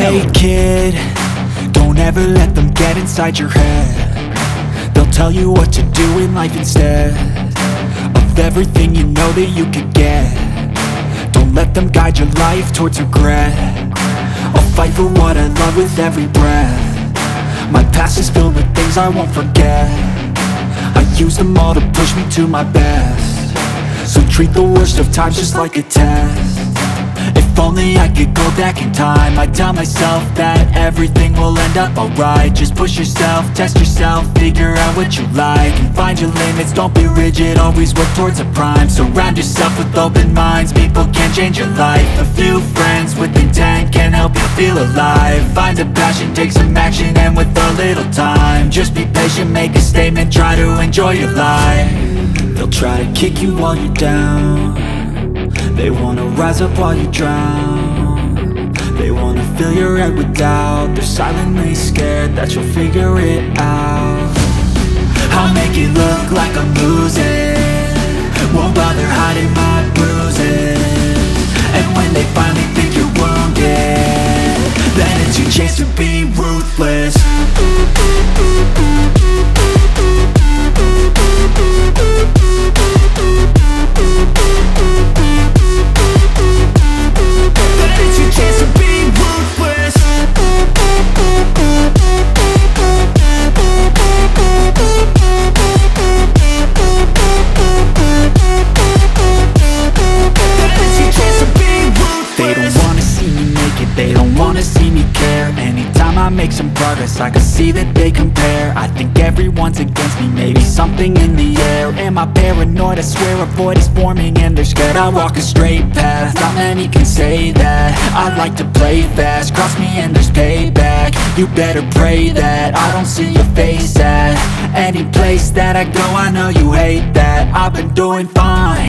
Hey kid, don't ever let them get inside your head. They'll tell you what to do in life instead of everything you know that you could get. Don't let them guide your life towards regret. I'll fight for what I love with every breath. My past is filled with things I won't forget. I use them all to push me to my best. So treat the worst of times just like a test. If only I could go back in time, I'd tell myself that everything will end up alright. Just push yourself, test yourself, figure out what you like, and find your limits, don't be rigid, always work towards a prime. Surround yourself with open minds, people can change your life. A few friends with intent can help you feel alive. Find a passion, take some action, and with a little time, just be patient, make a statement, try to enjoy your life. They'll try to kick you while you're down. They wanna rise up while you drown. They wanna fill your head with doubt. They're silently scared that you'll figure it out. I'll make it look like I'm losing, won't bother hiding my bruises. And when they finally think you're wounded, then it's your chance to be ruthless. I make some progress, I can see that they compare. I think everyone's against me, maybe something in the air. Am I paranoid? I swear a void is forming and they're scared. I walk a straight path, not many can say that. I like to play fast, cross me and there's payback. You better pray that I don't see your face at any place that I go. I know you hate that, I've been doing fine.